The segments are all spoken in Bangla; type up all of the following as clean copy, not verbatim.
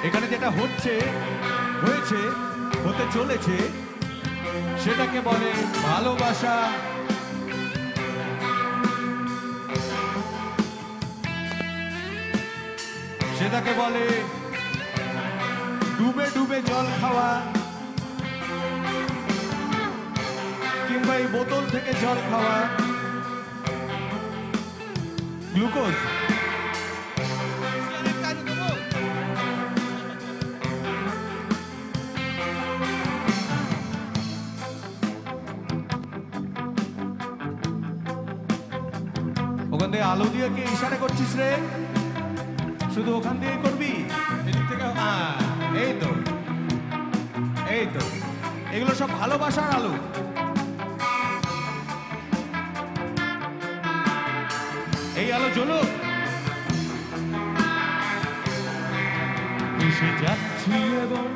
এখানে যেটা হচ্ছে, হয়েছে, হতে চলেছে, সেটাকে বলে ভালোবাসা। সেটাকে বলে ডুবে ডুবে জল খাওয়া, কিংবা এই বোতল থেকে জল খাওয়া, গ্লুকোজ। ওখান থেকে আলো দিয়ে কি ইশারা করছিস রে? শুধু ওখান দিয়ে করবি, এদিক থেকে। এই তো, এই তো, এগুলো সব ভালোবাসার আলো। এই আলো জ্বলুক। ভেসে যাচ্ছি এবং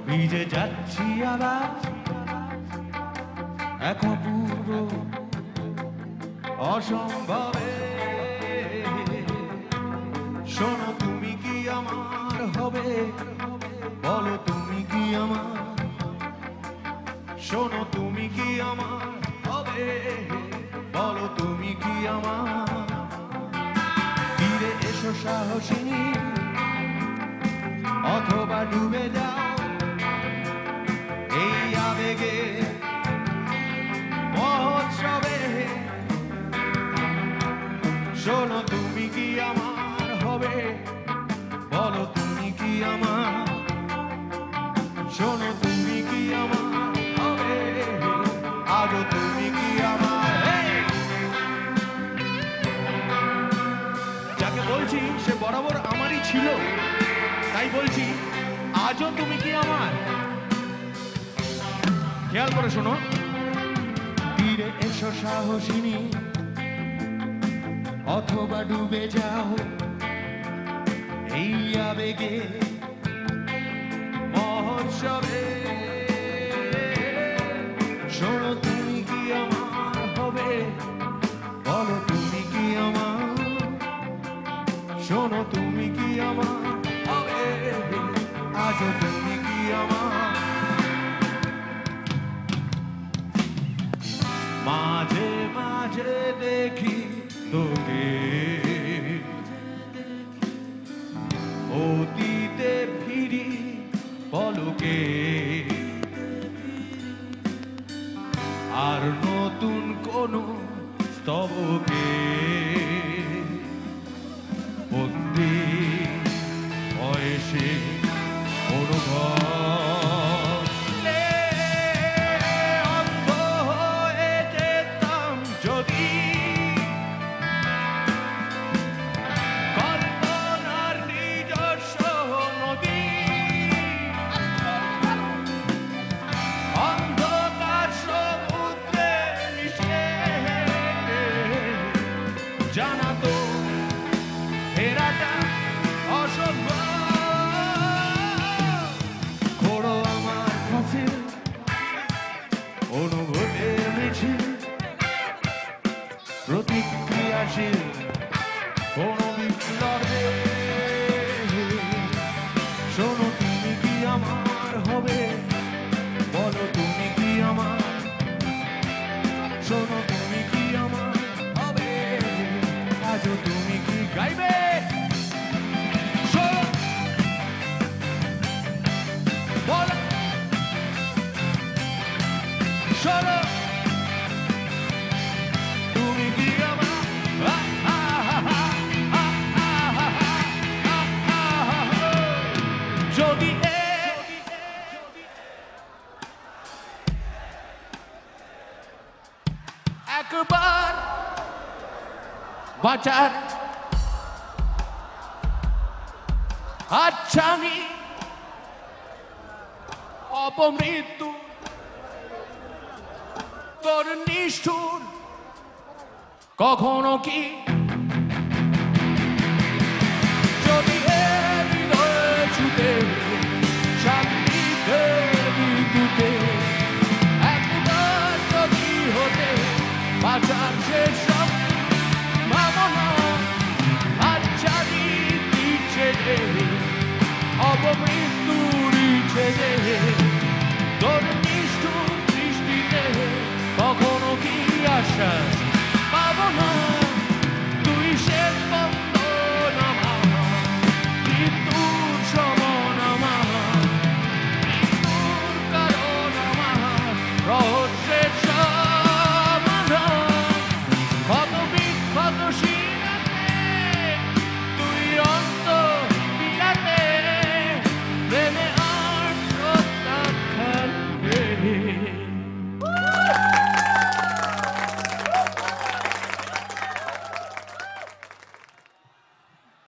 ভিজে যাচ্ছি আবার, এক অপূর্ব অসম্ভবে। শোনো তুমি কি আমার হবে, বলো তুমি কি আমার, শোনো তুমি কি আমার হবে, বলো তুমি কি আমার। ফিরে এসো সাহসিনী, অথবা ডুবে যাও এই আবেগে মহোৎসবে। শোনো তুমি কি আমার হবে, বলো তুমি কি আমার, শোনো তুমি কি আমার হবে, আজও তুমি কি আমার। যাকে বলছি সে বরাবর আমারই ছিল, তাই বলছি আজও তুমি কি আমার। খেয়াল করে শোনো। তীরে এসো সাহসিনী, অথবা ডুবে যাও এই আবেগে মহোৎসবে। শোনো তুমি কি আমার হবে, বলো তুমি কি আমার, শোনো তুমি কি আমার হবে, আজও তুমি কি আমার। মাঝে মাঝে দেখি তোকে অতীতে ফিরি পলকে, আর নতুন কোন স্তবকে বন্দি বয়সে অনুভব। অন্ধ হয়ে যেতাম যদি কল্পনার নিজস্ব নদী, অন্ধকার সমুদ্রে মিশে জানাতো ফেরাটা অসম্ভব। খোড়ো আমার কাছে অনুভূতির মিছিল, প্রতিক্রিয়াশীল কোন বিপ্লবে। শোনো তুমি কি আমার হবে, বলো তুমি কি আমার, শোনো তুমি কি আমার হবে, আজও তুমি কি গাইবে। শোনো, বলো, শোনো তুমি কি আমার। যদি একবার বাঁচার আচ্ছানি অপমৃত্যু তোর নিষ্ঠুর কখনো কি যদি হৃদয়ে ছুটে শান্তিতে বিদ্যুতে একবার যদি হতে বাঁচার শেষ ভাবনা আচ্ছা দিচ্ছে ছেড়ে অপমৃত্যুর ছেড়ে তোর নিষ্ঠুর দৃষ্টিতে কখনো কি আশ্বাস